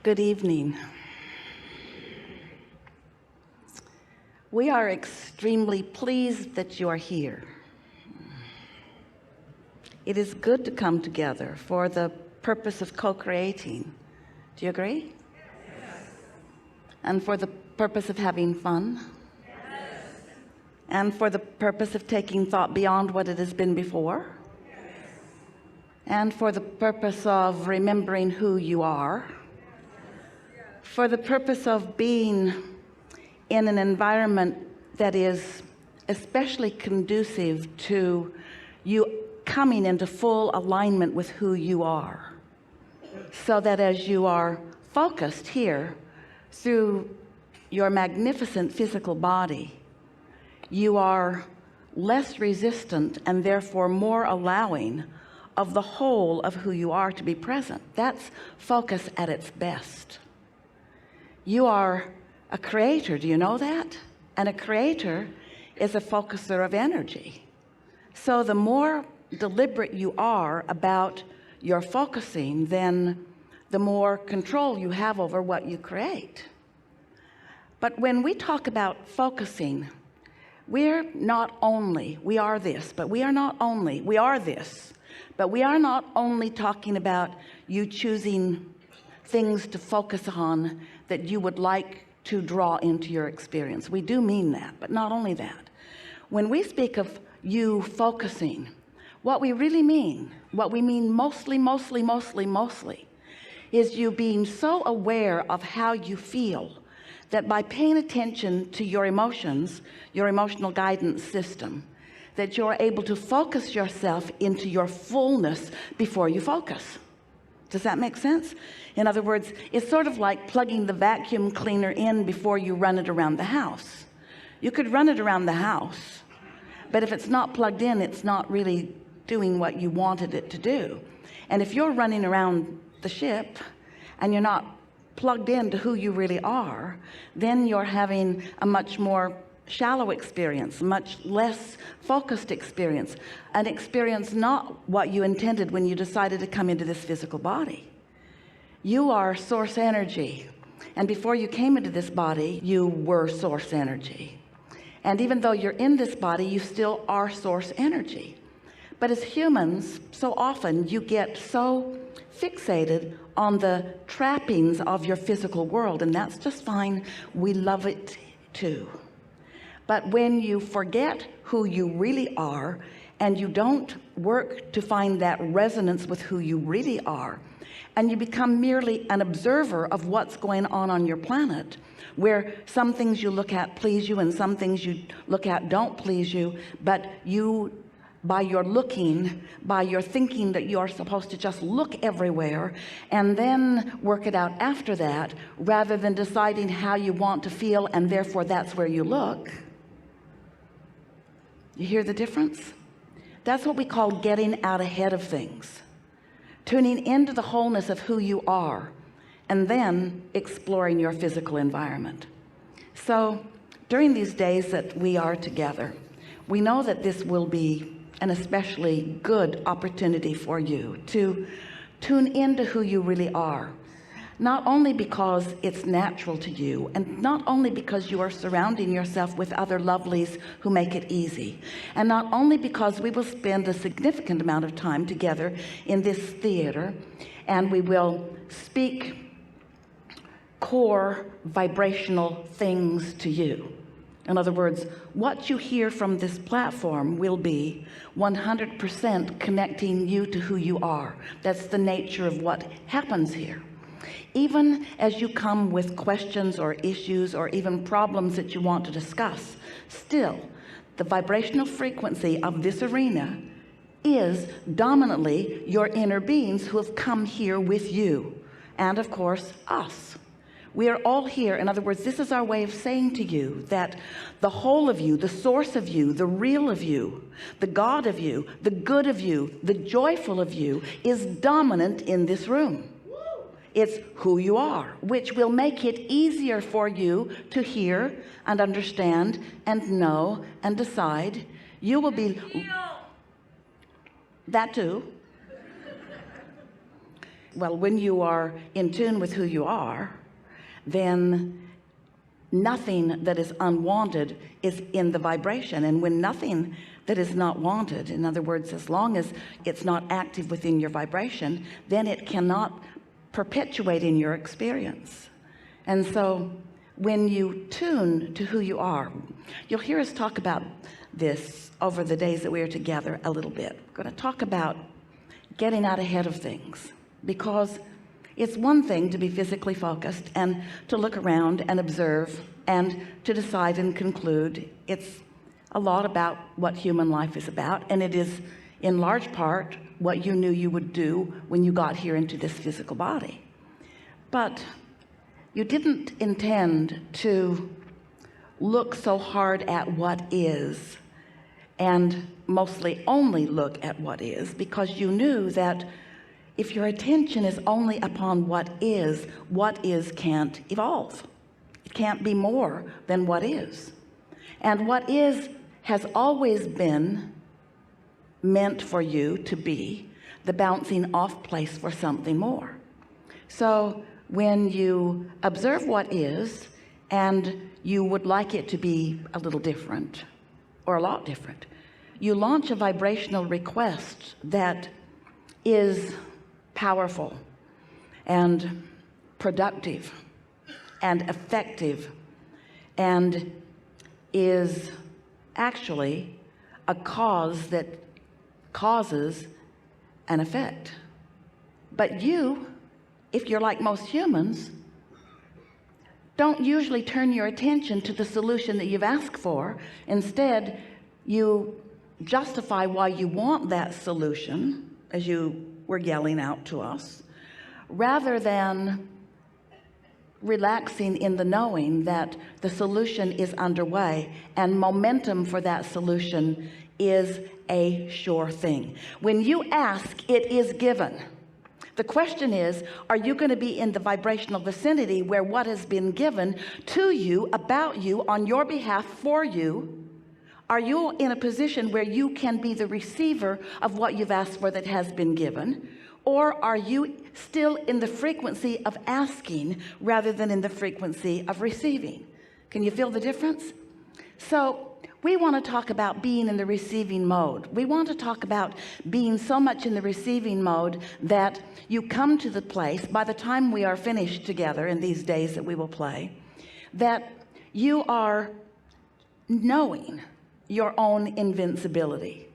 Good evening. We are extremely pleased that you are here. It is good to come together for the purpose of co-creating. Do you agree? Yes. And for the purpose of having fun? Yes. And for the purpose of taking thought beyond what it has been before? Yes. And for the purpose of remembering who you are? For the purpose of being in an environment that is especially conducive to you coming into full alignment with who you are, so that as you are focused here through your magnificent physical body, you are less resistant and therefore more allowing of the whole of who you are to be present. That's focus at its best. You are a creator, do you know that? And a creator is a focuser of energy. So the more deliberate you are about your focusing, then the more control you have over what you create. But when we talk about focusing, we are this, but we are not only talking about you choosing things to focus on that you would like to draw into your experience. We do mean that, but not only that. When we speak of you focusing, what we really mean, what we mean mostly, is you being so aware of how you feel that by paying attention to your emotions, your emotional guidance system, that you're able to focus yourself into your fullness before you focus. Does that make sense? In other words, it's sort of like plugging the vacuum cleaner in before you run it around the house. You could run it around the house, but if it's not plugged in, it's not really doing what you wanted it to do. And if you're running around the ship and you're not plugged into who you really are, then you're having a much more shallow experience, much less focused experience, an experience not what you intended when you decided to come into this physical body. You are source energy, and before you came into this body, you were source energy. And even though you're in this body, you still are source energy. But as humans, so often you get so fixated on the trappings of your physical world, and that's just fine. We love it too. But when you forget who you really are and you don't work to find that resonance with who you really are, and you become merely an observer of what's going on your planet, where some things you look at please you and some things you look at don't please you, but you, by your looking, by your thinking that you are supposed to just look everywhere and then work it out after that, rather than deciding how you want to feel and therefore that's where you look. You hear the difference? That's what we call getting out ahead of things, tuning into the wholeness of who you are, and then exploring your physical environment. So during these days that we are together, we know that this will be an especially good opportunity for you to tune into who you really are. Not only because it's natural to you, and not only because you are surrounding yourself with other lovelies who make it easy, and not only because we will spend a significant amount of time together in this theater, and we will speak core vibrational things to you. In other words, what you hear from this platform will be 100% connecting you to who you are. That's the nature of what happens here. Even as you come with questions or issues or even problems that you want to discuss, still, the vibrational frequency of this arena is dominantly your inner beings who have come here with you, and of course, us. We are all here. In other words, this is our way of saying to you that the whole of you, the source of you, the real of you, the God of you, the good of you, the joyful of you is dominant in this room. It's who you are, which will make it easier for you to hear and understand and know and decide. You will be that too. well, when you are in tune with who you are, then nothing that is unwanted is in the vibration. And when nothing that is not wanted, in other words, as long as it's not active within your vibration, then it cannot perpetuate in your experience. And so when you tune to who you are, you'll hear us talk about this over the days that we are together a little bit. We're going to talk about getting out ahead of things, because it's one thing to be physically focused and to look around and observe and to decide and conclude. It's a lot about what human life is about, and it is in large part what you knew you would do when you got here into this physical body. But you didn't intend to look so hard at what is, and mostly only look at what is, because you knew that if your attention is only upon what is can't evolve. It can't be more than what is. And what is has always been meant for you to be the bouncing off place for something more. So when you observe what is and you would like it to be a little different or a lot different, you launch a vibrational request that is powerful and productive and effective and is actually a cause that causes an effect. But you, if you're like most humans, don't usually turn your attention to the solution that you've asked for. Instead, you justify why you want that solution, as you were yelling out to us, rather than relaxing in the knowing that the solution is underway and momentum for that solution is a sure thing. When you ask, it is given. The question is, are you going to be in the vibrational vicinity where what has been given to you, about you, on your behalf, for you? Are you in a position where you can be the receiver of what you've asked for that has been given? Or are you still in the frequency of asking rather than in the frequency of receiving? Can you feel the difference? So we want to talk about being in the receiving mode. We want to talk about being so much in the receiving mode that you come to the place, by the time we are finished together in these days that we will play, that you are knowing your own invincibility.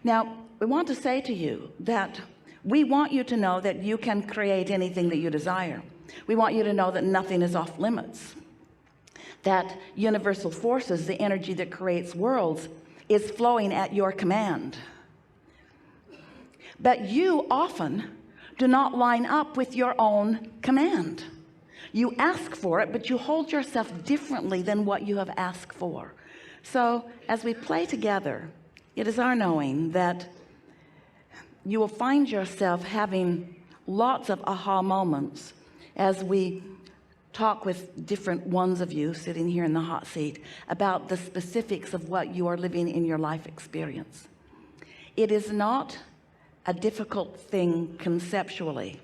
Now, we want to say to you that we want you to know that you can create anything that you desire. We want you to know that nothing is off limits, that universal forces, the energy that creates worlds, is flowing at your command. But you often do not line up with your own command. You ask for it, but you hold yourself differently than what you have asked for. So as we play together, it is our knowing that you will find yourself having lots of aha moments as we talk with different ones of you sitting here in the hot seat about the specifics of what you are living in your life experience. It is not a difficult thing conceptually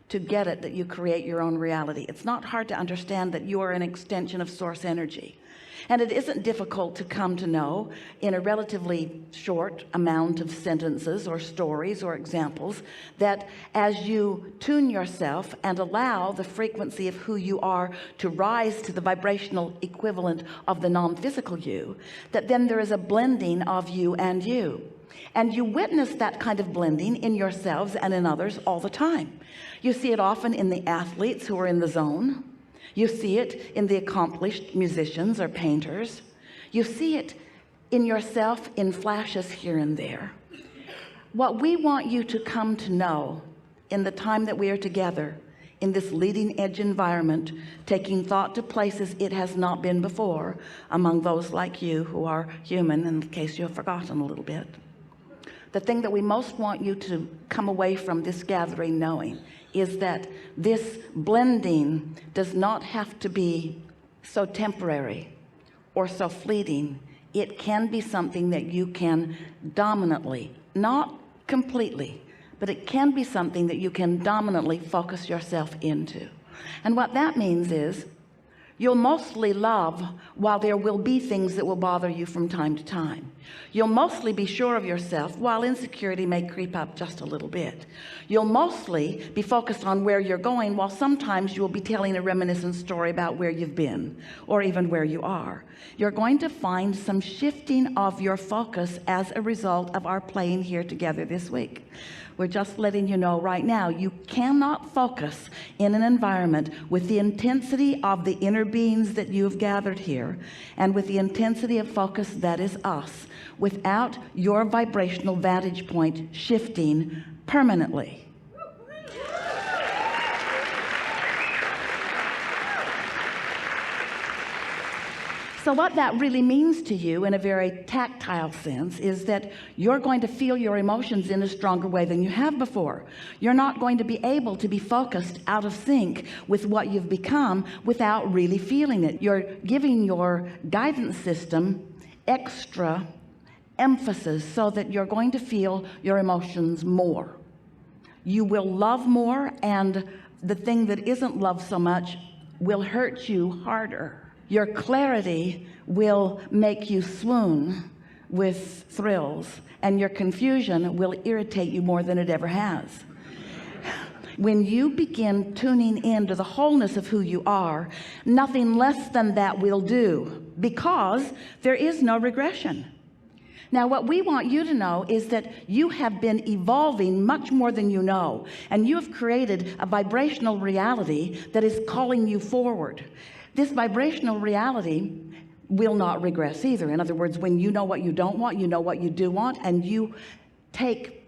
to get it that you create your own reality. It's not hard to understand that you are an extension of source energy. And it isn't difficult to come to know in a relatively short amount of sentences or stories or examples that as you tune yourself and allow the frequency of who you are to rise to the vibrational equivalent of the non-physical you, that then there is a blending of you. And you witness that kind of blending in yourselves and in others all the time. You see it often in the athletes who are in the zone. You see it in the accomplished musicians or painters. You see it in yourself in flashes here and there. What we want you to come to know in the time that we are together in this leading edge environment, taking thought to places it has not been before among those like you who are human, in case you have forgotten a little bit. The thing that we most want you to come away from this gathering knowing is that this blending does not have to be so temporary or so fleeting. It can be something that you can dominantly, not completely, but it can be something that you can dominantly focus yourself into. And what that means is you'll mostly love while there will be things that will bother you from time to time. You'll mostly be sure of yourself while insecurity may creep up just a little bit. You'll mostly be focused on where you're going while sometimes you'll be telling a reminiscent story about where you've been or even where you are. You're going to find some shifting of your focus as a result of our playing here together this week. We're just letting you know right now, you cannot focus in an environment with the intensity of the inner beings that you've gathered here and with the intensity of focus that is us without your vibrational vantage point shifting permanently. So what that really means to you in a very tactile sense is that you're going to feel your emotions in a stronger way than you have before. You're not going to be able to be focused out of sync with what you've become without really feeling it. You're giving your guidance system extra emphasis so that you're going to feel your emotions more. You will love more, and the thing that isn't loved so much will hurt you harder. Your clarity will make you swoon with thrills, and your confusion will irritate you more than it ever has. When you begin tuning into the wholeness of who you are, nothing less than that will do, because there is no regression. Now, what we want you to know is that you have been evolving much more than you know, and you have created a vibrational reality that is calling you forward. This vibrational reality will not regress either. In other words, when you know what you don't want, you know what you do want, and you take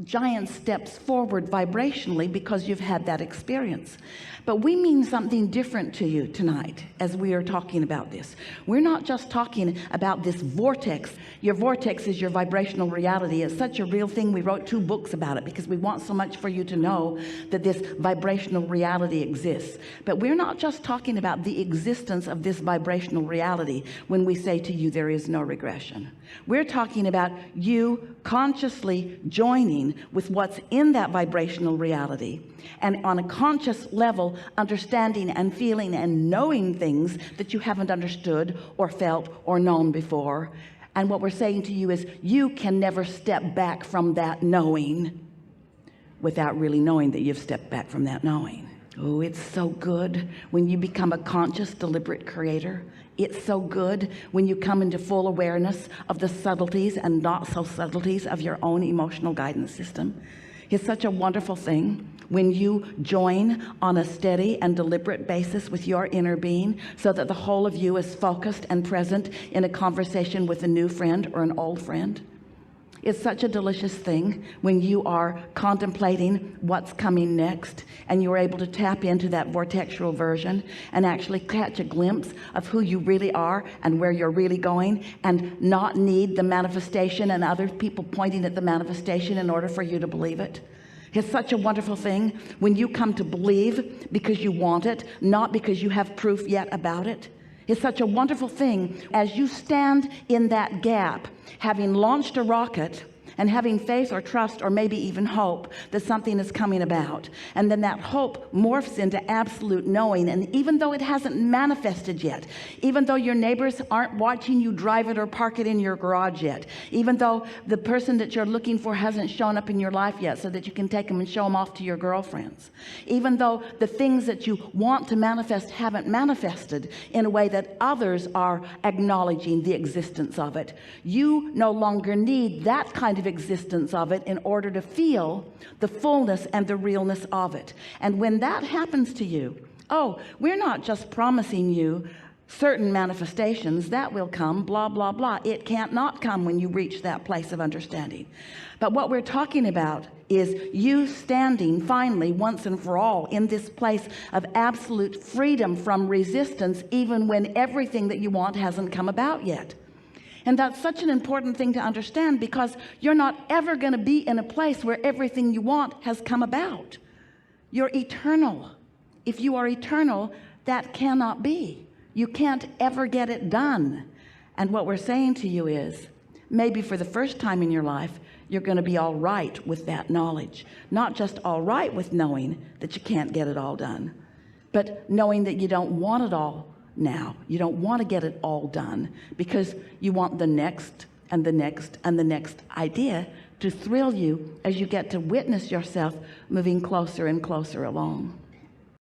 giant steps forward vibrationally because you've had that experience. But we mean something different to you tonight as we are talking about this. We're not just talking about this vortex. Your vortex is your vibrational reality. It's such a real thing. We wrote 2 books about it because we want so much for you to know that this vibrational reality exists. But we're not just talking about the existence of this vibrational reality when we say to you there is no regression. We're talking about you consciously joining with what's in that vibrational reality, and on a conscious level understanding and feeling and knowing things that you haven't understood or felt or known before. And what we're saying to you is you can never step back from that knowing without really knowing that you've stepped back from that knowing. Oh, it's so good when you become a conscious, deliberate creator. It's so good when you come into full awareness of the subtleties and not so subtleties of your own emotional guidance system. It's such a wonderful thing when you join on a steady and deliberate basis with your inner being so that the whole of you is focused and present in a conversation with a new friend or an old friend. It's such a delicious thing when you are contemplating what's coming next and you're able to tap into that vortexual version and actually catch a glimpse of who you really are and where you're really going, and not need the manifestation and other people pointing at the manifestation in order for you to believe it. It's such a wonderful thing when you come to believe because you want it, not because you have proof yet about it. It's such a wonderful thing as you stand in that gap, having launched a rocket and having faith or trust or maybe even hope that something is coming about. And then that hope morphs into absolute knowing. And even though it hasn't manifested yet, even though your neighbors aren't watching you drive it or park it in your garage yet, even though the person that you're looking for hasn't shown up in your life yet so that you can take them and show them off to your girlfriends, even though the things that you want to manifest haven't manifested in a way that others are acknowledging the existence of it, you no longer need that kind of existence of it in order to feel the fullness and the realness of it. And when that happens to you, oh, we're not just promising you certain manifestations that will come, blah, blah, blah. It can't not come when you reach that place of understanding. But what we're talking about is you standing finally once and for all in this place of absolute freedom from resistance, even when everything that you want hasn't come about yet. And that's such an important thing to understand, because you're not ever going to be in a place where everything you want has come about. You're eternal. If you are eternal, that cannot be. You can't ever get it done. And what we're saying to you is, maybe for the first time in your life, you're going to be all right with that knowledge. Not just all right with knowing that you can't get it all done, but knowing that you don't want it all now. You don't want to get it all done because you want the next and the next and the next idea to thrill you as you get to witness yourself moving closer and closer along.